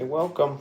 Hey, welcome.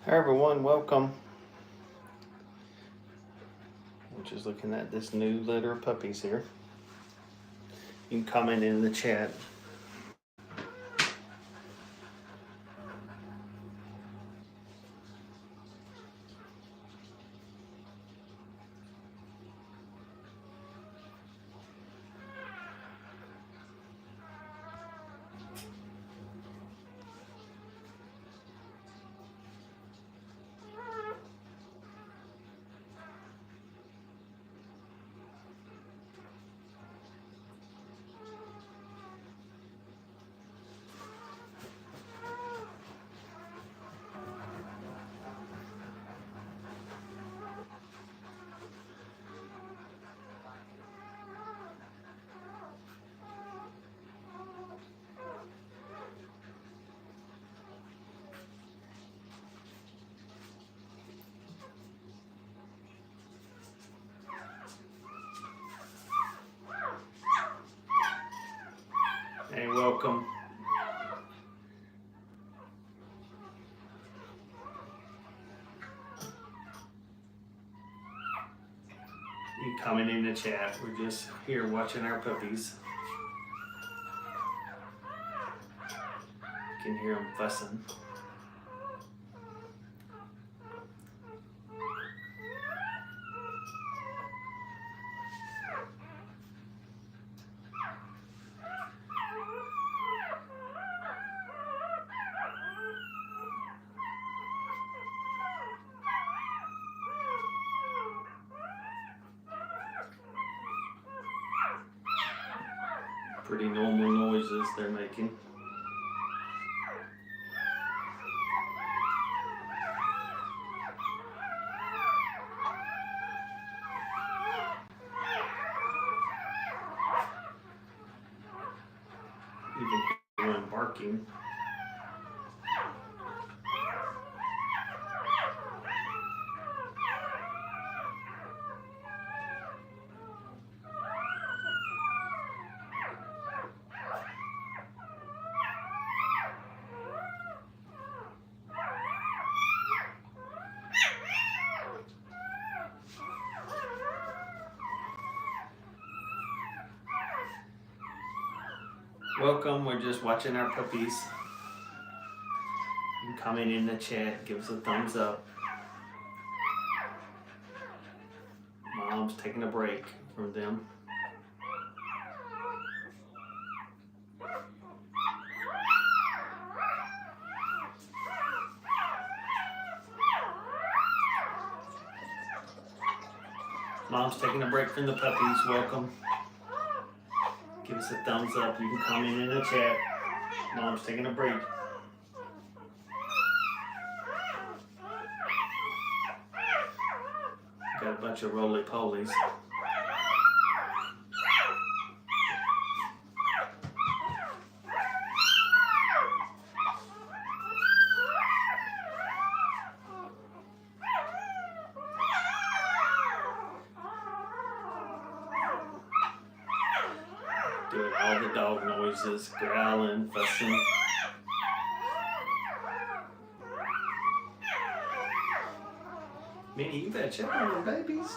Hi, everyone. Welcome. We're just looking at this new litter of puppies here. You can comment in the chat. Hey, welcome. You comment in the chat. We're just here watching our puppies. You can hear them fussing. Pretty normal noises they're making. Even hear one barking. Welcome, we're just watching our puppies. You can comment in the chat, give us a thumbs up. Mom's taking a break from them. Mom's taking a break from the puppies, welcome. Give us a thumbs up. You can comment in the chat. Mom's taking a break. Got a bunch of roly-polies. Doing all the dog noises, growling, fussing. Minnie, you better check on them babies.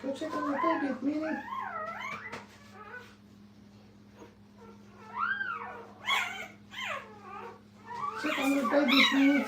Go check on the baby, Minnie. Check on the baby, Minnie.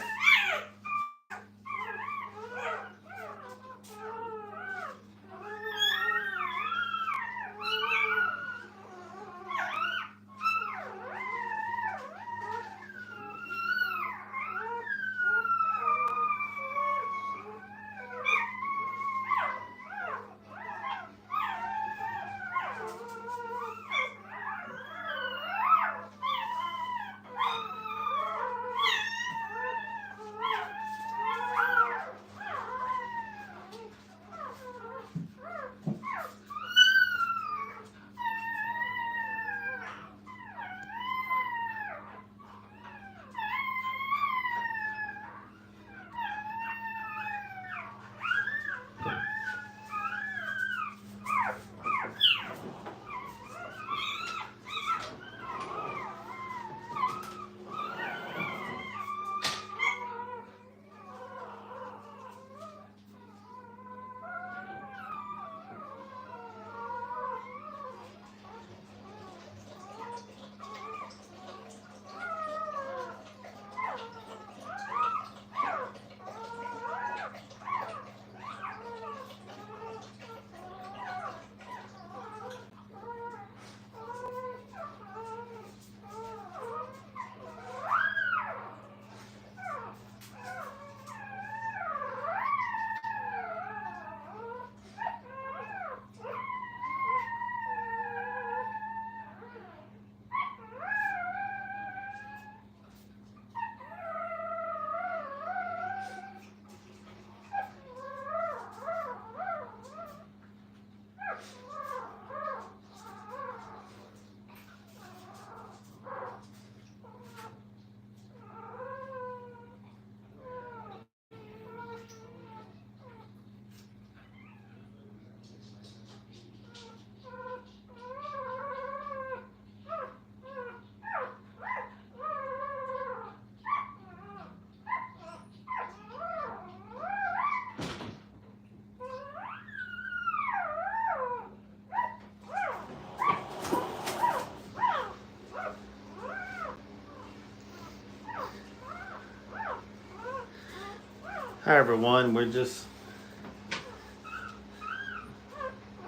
Hi everyone, we're just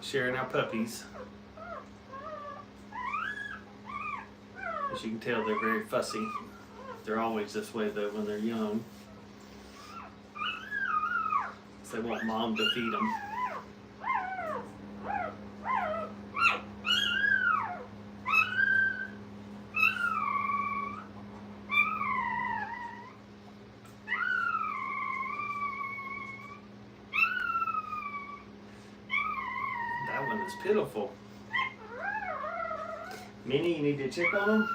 sharing our puppies. As you can tell, they're very fussy. They're always this way though when they're young. They want mom to feed them. That one is pitiful. Minnie, you need to check on them?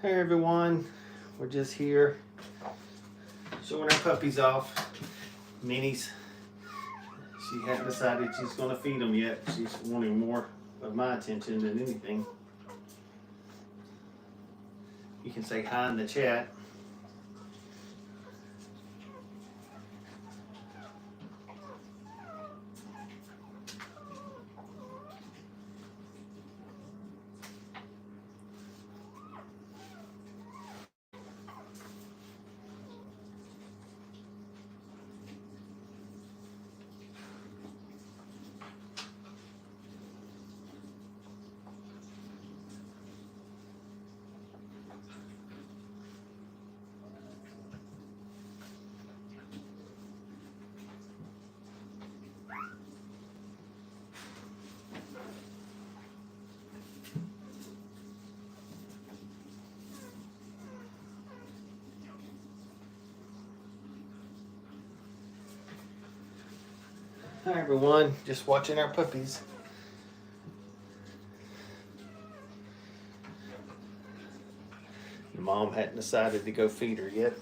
Hey everyone, we're just here showing our puppies off. Minnie's, she hasn't decided she's going to feed them yet. She's wanting more of my attention than anything. You can say hi in the chat. Hi everyone, just watching our puppies. The mom hadn't decided to go feed her yet.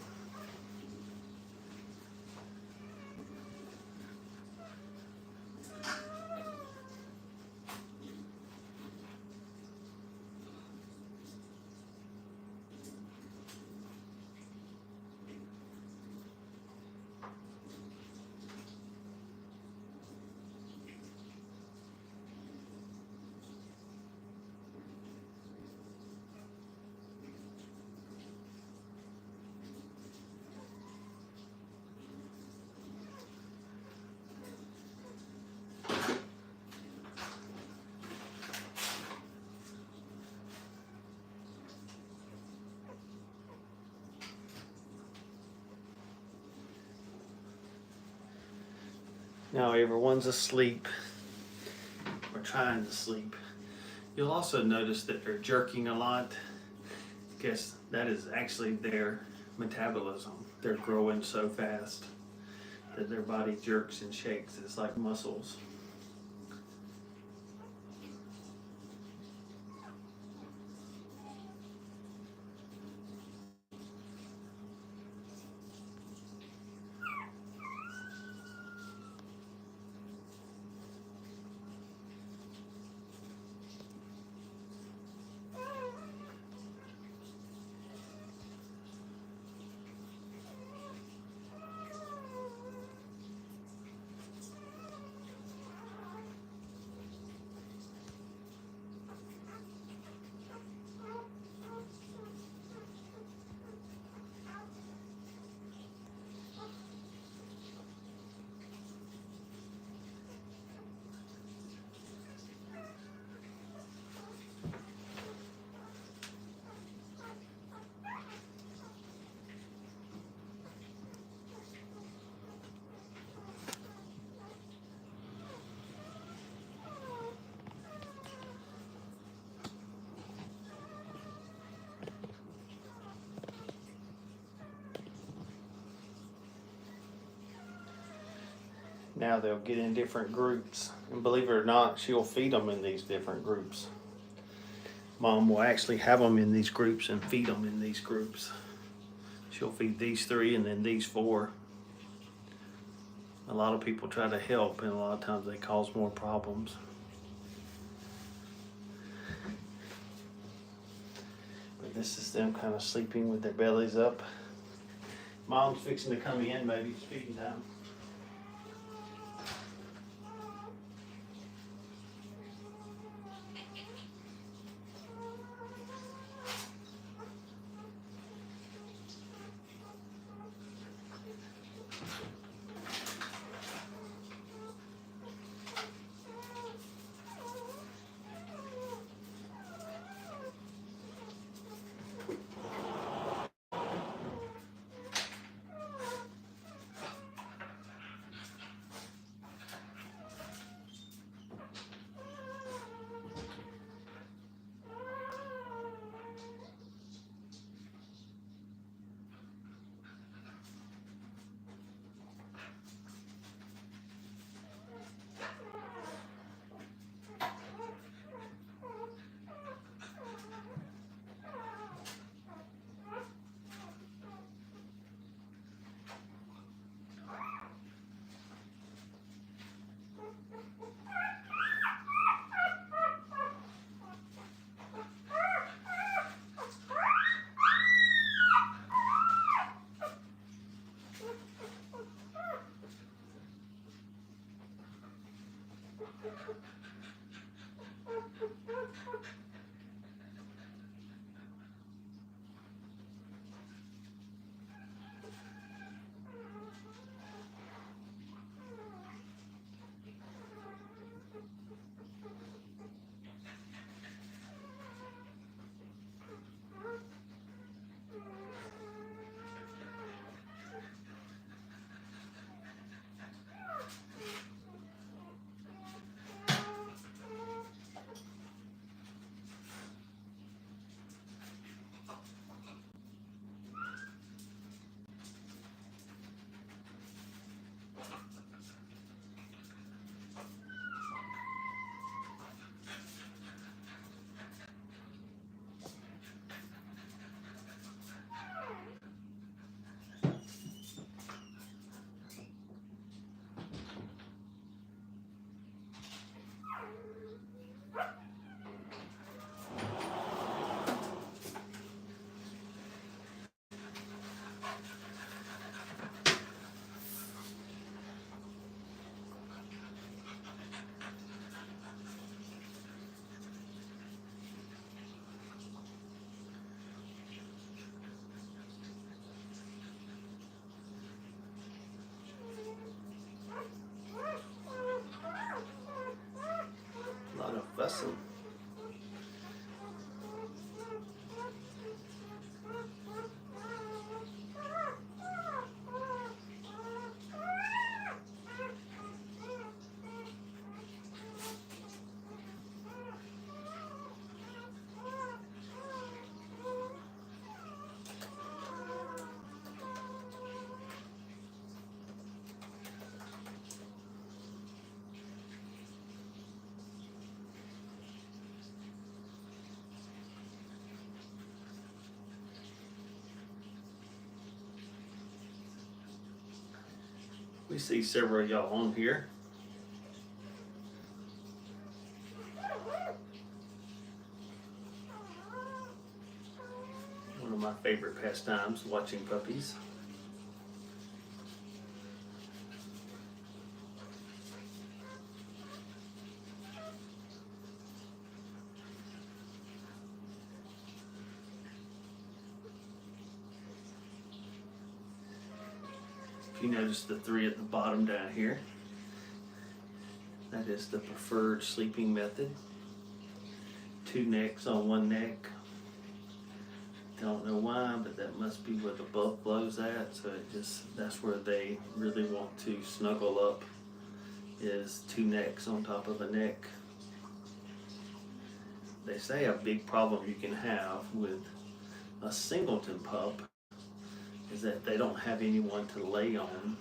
Now everyone's asleep, or trying to sleep. You'll also notice that they're jerking a lot. I guess that is actually their metabolism. They're growing so fast that their body jerks and shakes. It's like muscles. Now they'll get in different groups, and believe it or not, she'll feed them in these different groups. Mom will actually have them in these groups and feed them in these groups. She'll feed these 3 and then these 4. A lot of people try to help, and a lot of times they cause more problems. But this is them kind of sleeping with their bellies up. Mom's fixing to come in, maybe it's feeding time. bless them. We see several of y'all on here. One of my favorite pastimes, watching puppies. If you notice the three at the bottom down here, that is the preferred sleeping method. 2 necks on 1 neck. Don't know why, but that must be where the bulk blows at. So that's where they really want to snuggle up, is 2 necks on top of a neck. They say a big problem you can have with a singleton pup is that they don't have anyone to lay on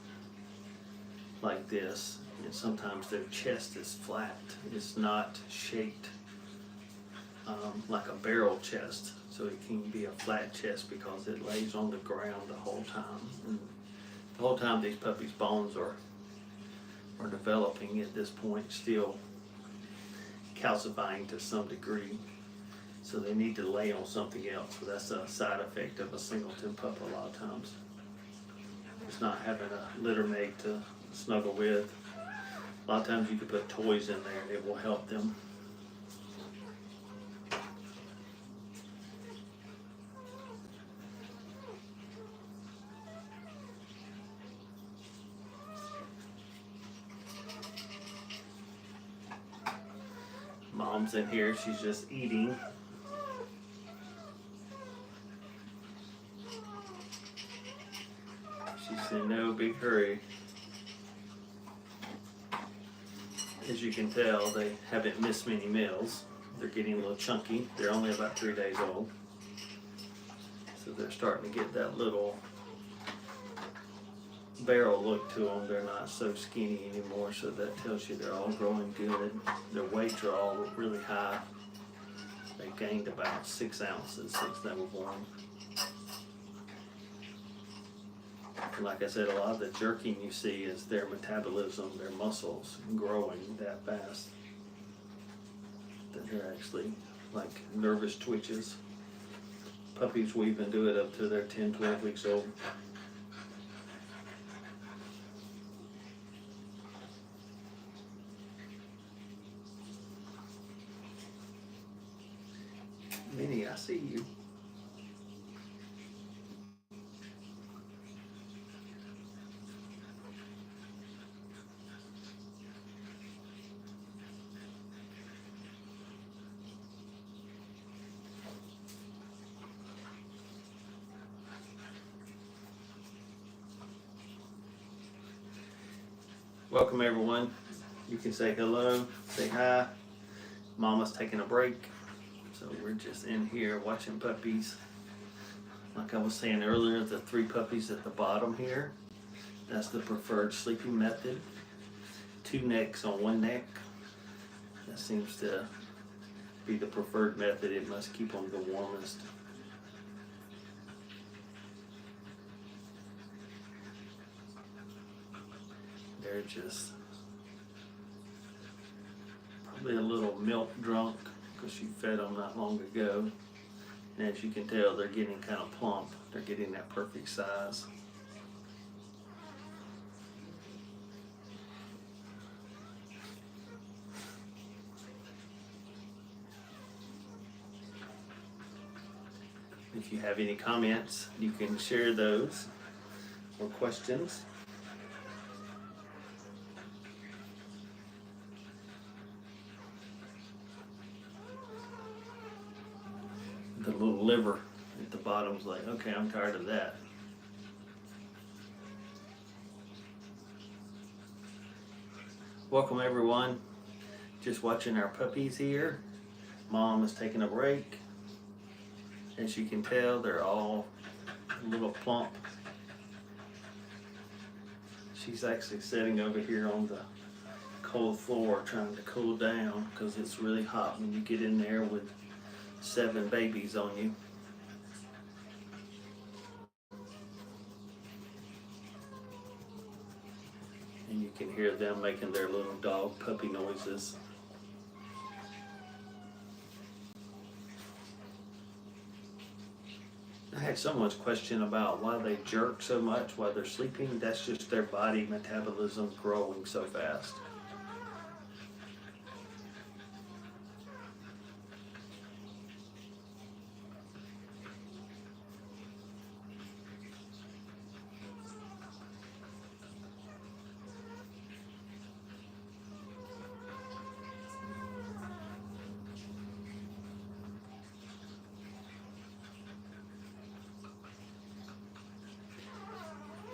like this, and sometimes their chest is flat. It's not shaped like a barrel chest, so it can be a flat chest because it lays on the ground the whole time. And the whole time these puppies' bones are developing at this point, still calcifying to some degree. So they need to lay on something else. So that's a side effect of a singleton pup a lot of times. It's not having a littermate to snuggle with. A lot of times you can put toys in there and it will help them. Mom's in here, she's just eating. She's in no big hurry. As you can tell, they haven't missed many meals. They're getting a little chunky. They're only about 3 days old. So they're starting to get that little barrel look to them. They're not so skinny anymore, so that tells you they're all growing good. Their weights are all really high. They gained about 6 ounces since they were born. Like I said, a lot of the jerking you see is their metabolism, their muscles growing that fast, that they're actually like nervous twitches. Puppies will even do it up to their 10, 12 weeks old. Minnie, I see you. Welcome everyone. You can say hello, say hi. Mama's taking a break, so we're just in here watching puppies. Like I was saying earlier, the 3 puppies at the bottom here, that's the preferred sleeping method. 2 necks on 1 neck. That seems to be the preferred method. It must keep them the warmest. They're just probably a little milk drunk because you fed them not long ago. And as you can tell, they're getting kind of plump. They're getting that perfect size. If you have any comments, you can share those or questions. the little liver at the bottom's like, okay, I'm tired of that. Welcome everyone. Just watching our puppies here. Mom is taking a break. As you can tell, they're all a little plump. She's actually sitting over here on the cold floor trying to cool down because it's really hot when you get in there with 7 babies on you. And you can hear them making their little dog puppy noises. I had someone's question about why they jerk so much while they're sleeping. That's just their body metabolism growing so fast.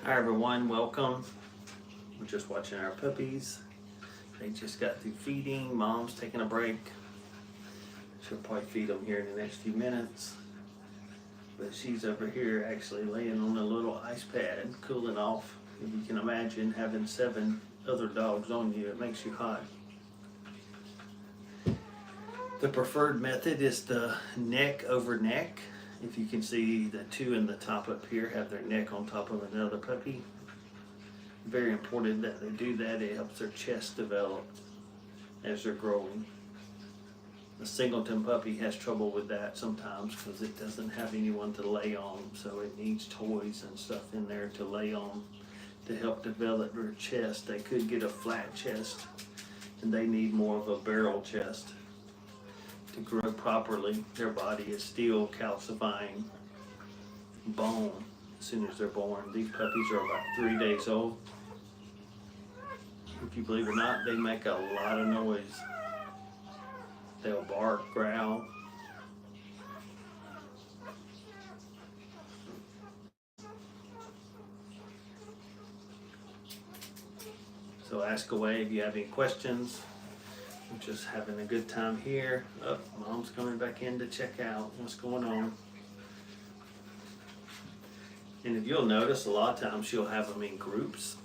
Hi everyone, welcome. We're just watching our puppies. They just got through feeding. Mom's taking a break. She'll probably feed them here in the next few minutes. But she's over here actually laying on a little ice pad, cooling off. If you can imagine having 7 other dogs on you, it makes you hot. The preferred method is the neck over neck. If you can see, the 2 in the top up here have their neck on top of another puppy. Very important that they do that. It helps their chest develop as they're growing. The singleton puppy has trouble with that sometimes because it doesn't have anyone to lay on, so it needs toys and stuff in there to lay on to help develop their chest. They could get a flat chest and they need more of a barrel chest. To grow properly, their body is still calcifying bone as soon as they're born. These puppies are about 3 days old. If you believe it or not, they make a lot of noise. They'll bark, growl. So ask away if you have any questions. I'm just having a good time here. Oh, Mom's coming back in to check out what's going on. And if you'll notice, a lot of times she'll have them in groups.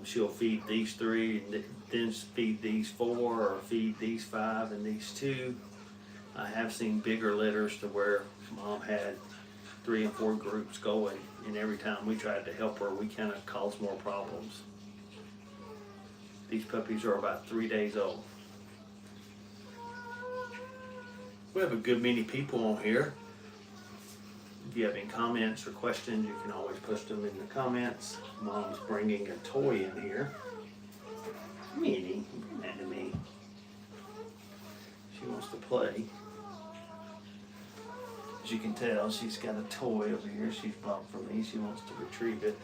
She'll feed these 3 and then feed these 4, or feed these 5 and these 2. I have seen bigger litters to where Mom had 3 and 4 groups going, and every time we tried to help her, we kind of caused more problems. These puppies are about 3 days old. We have a good many people on here. If you have any comments or questions, you can always post them in the comments. Mom's bringing a toy in here. Minnie, bring that to me. She wants to play. As you can tell, she's got a toy over here she's brought for me. She wants to retrieve it.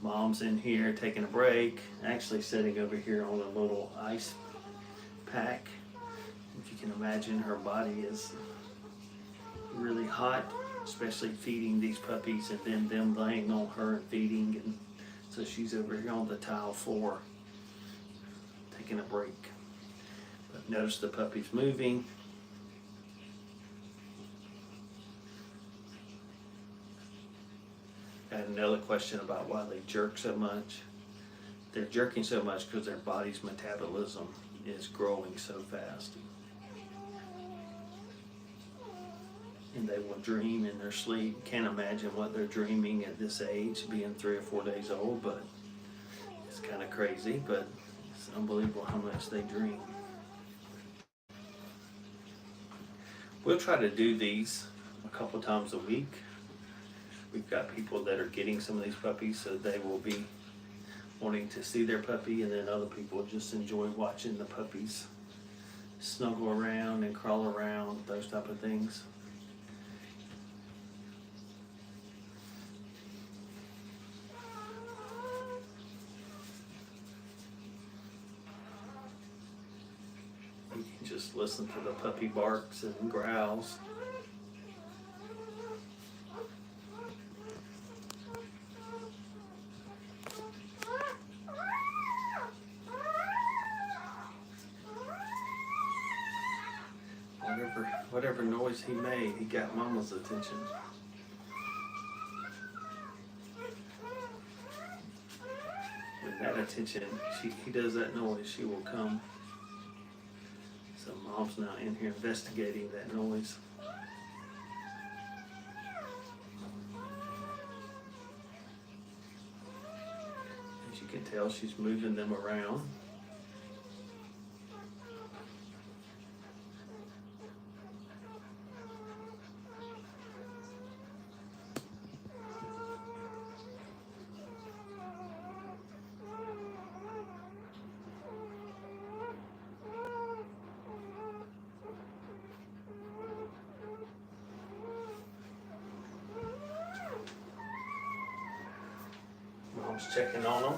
Mom's in here taking a break, actually sitting over here on a little ice pack. If you can imagine, her body is really hot, especially feeding these puppies and then them laying on her and feeding. And so she's over here on the tile floor taking a break. But notice the puppy's moving. I had another question about why they jerk so much. They're jerking so much because their body's metabolism is growing so fast. And they will dream in their sleep. Can't imagine what they're dreaming at this age, being 3 or 4 days old, but it's kind of crazy, but it's unbelievable how much they dream. We'll try to do these a couple times a week. We've got people that are getting some of these puppies, so they will be wanting to see their puppy, and then other people just enjoy watching the puppies snuggle around and crawl around, those type of things. Just listen to the puppy barks and growls. Whatever noise he made, he got Mama's attention. With that attention, he does that noise, she will come. So Mom's now in here investigating that noise. As you can tell, she's moving them around. Mom's checking on them.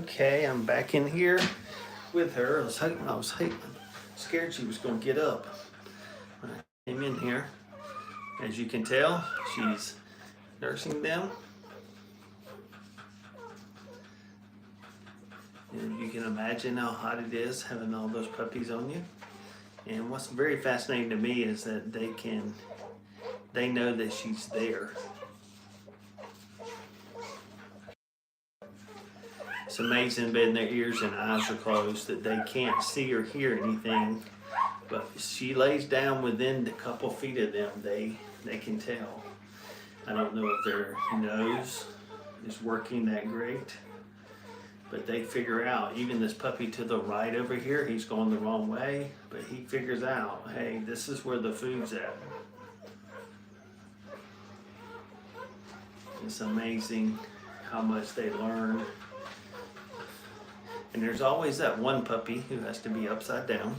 Okay, I'm back in here with her. I was scared she was going to get up when I came in here. As you can tell, she's nursing them. And you can imagine how hot it is having all those puppies on you. And what's very fascinating to me is that they know that she's there. It's amazing, but their ears and eyes are closed, that they can't see or hear anything. But she lays down within a couple feet of them, they can tell. I don't know if their nose is working that great, but they figure out. Even this puppy to the right over here, he's going the wrong way, but he figures out, hey, this is where the food's at. It's amazing how much they learn. And there's always that one puppy who has to be upside down.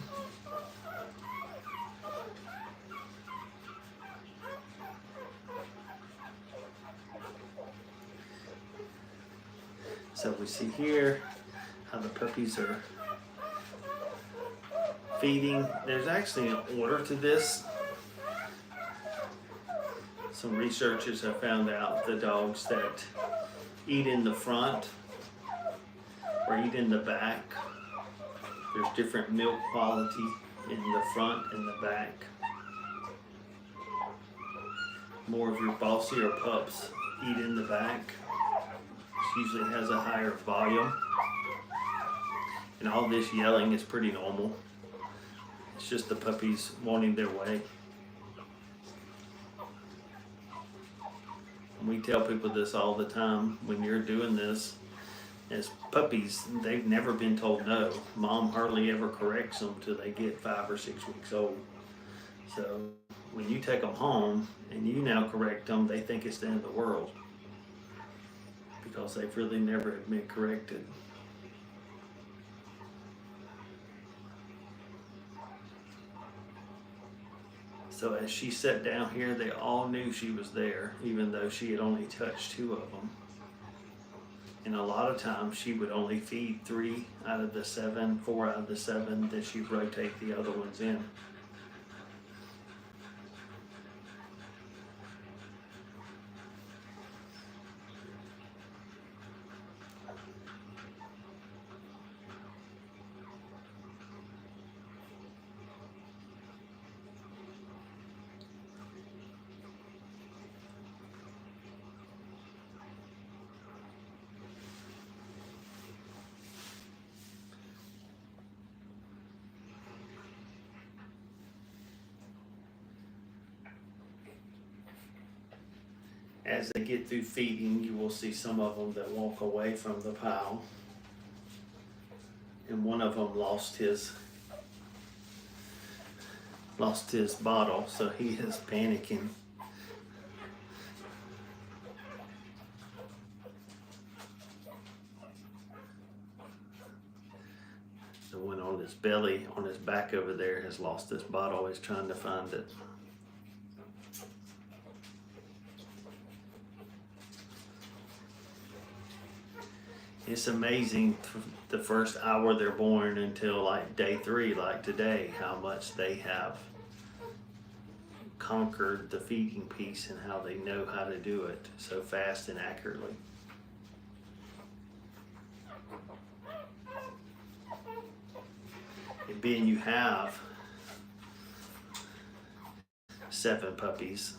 So we see here how the puppies are feeding. There's actually an order to this. Some researchers have found out the dogs that eat in the front or eat in the back, there's different milk quality in the front and the back. More of your bossier pups eat in the back. This usually has a higher volume. And all this yelling is pretty normal. It's just the puppies wanting their way. And we tell people this all the time. When you're doing this, as puppies, they've never been told no. Mom hardly ever corrects them till they get 5 or 6 weeks old. So when you take them home and you now correct them, they think it's the end of the world because they've really never been corrected. So as she sat down here, they all knew she was there, even though she had only touched 2 of them. And a lot of times she would only feed 3 out of the 7, 4 out of the 7, then she'd rotate the other ones in. As they get through feeding, you will see some of them that walk away from the pile. And one of them lost his bottle, so he is panicking. The one on his belly, on his back over there, has lost his bottle. He's trying to find it. It's amazing the first hour they're born until like day 3, like today, how much they have conquered the feeding piece and how they know how to do it so fast and accurately. And being you have 7 puppies,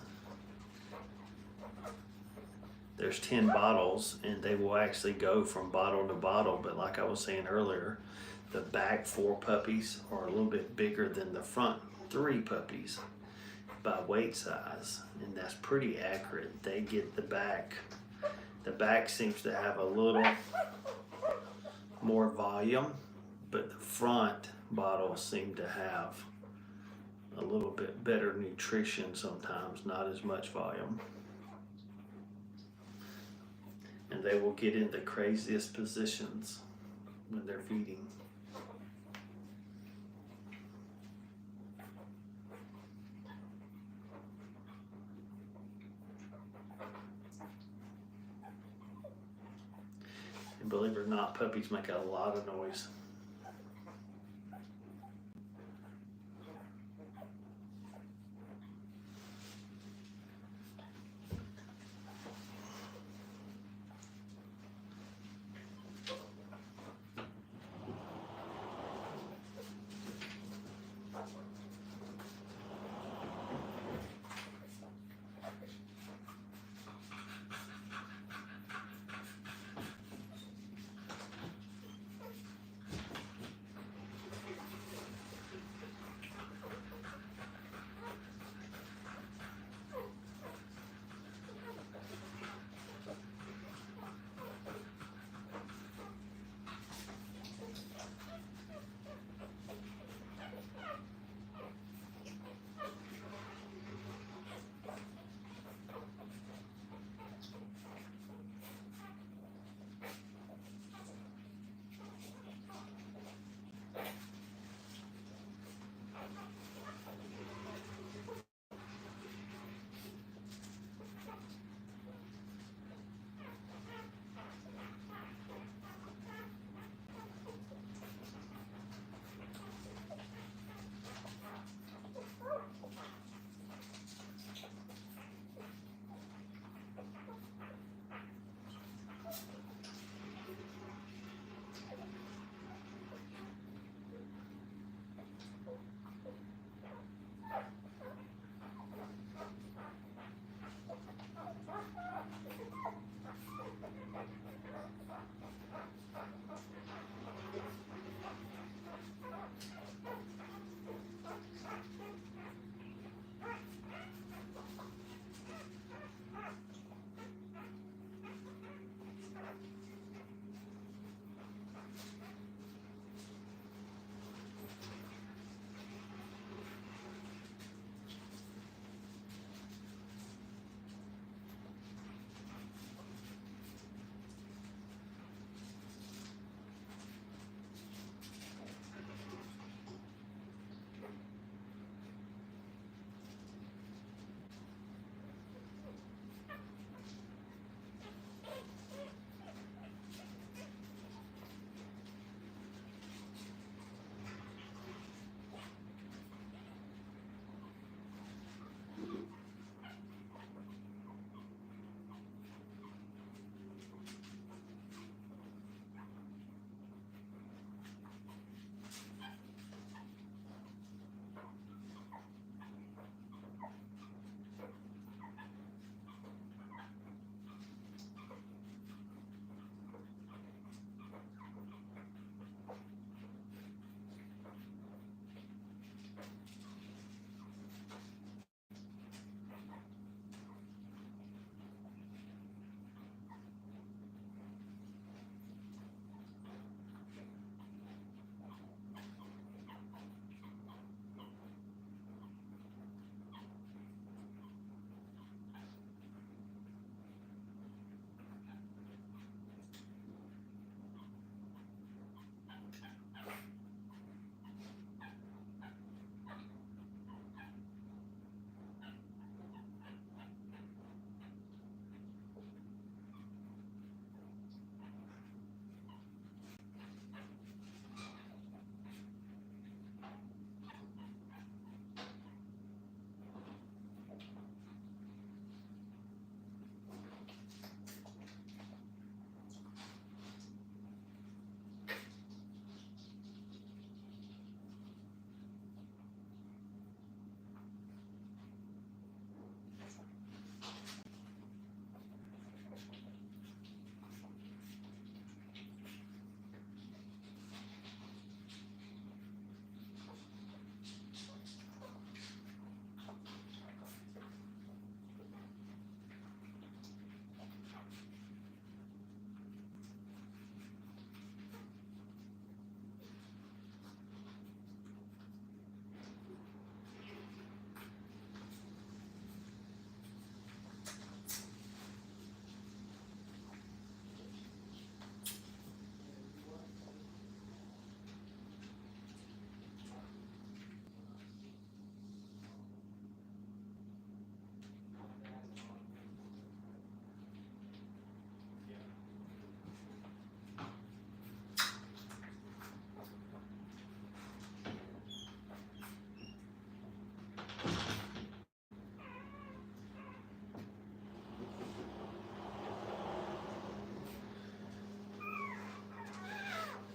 there's 10 bottles, and they will actually go from bottle to bottle. But like I was saying earlier, the back 4 puppies are a little bit bigger than the front 3 puppies by weight size, and that's pretty accurate. They get the back. The back seems to have a little more volume, but the front bottles seem to have a little bit better nutrition sometimes, not as much volume. And they will get in the craziest positions when they're feeding. And believe it or not, puppies make a lot of noise.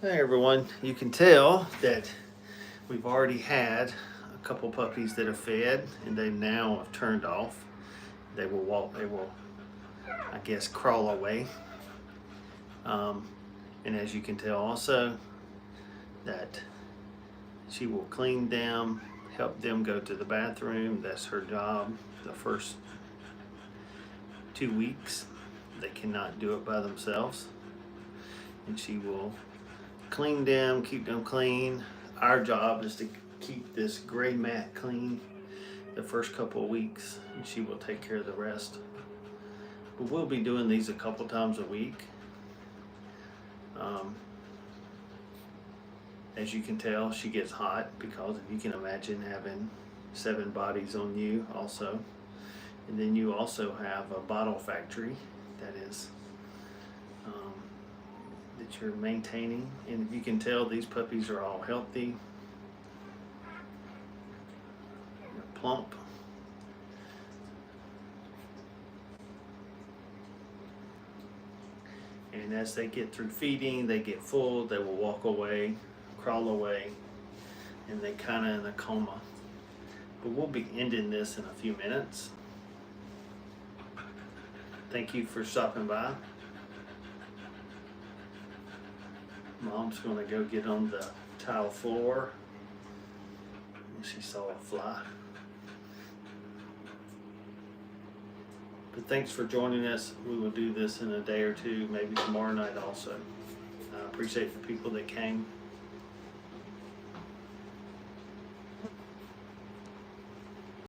Hey everyone, you can tell that we've already had a couple puppies that have fed and they now have turned off. They will walk, they will, I guess, crawl away. And as you can tell also that she will clean them, help them go to the bathroom. That's her job. The first 2 weeks, they cannot do it by themselves. And she will clean them, keep them clean. Our job is to keep this gray mat clean the first couple of weeks, and she will take care of the rest. But we'll be doing these a couple times a week. As you can tell, she gets hot because you can imagine having 7 bodies on you also. And then you also have a bottle factory that is that you're maintaining. And if you can tell, these puppies are all healthy, they're plump. And as they get through feeding, they get full, they will walk away, crawl away, and they kind of in a coma. But we'll be ending this in a few minutes. Thank you for stopping by. Mom's gonna go get on the tile floor. She saw a fly. But thanks for joining us. We will do this in a day or two, maybe tomorrow night also. I appreciate the people that came.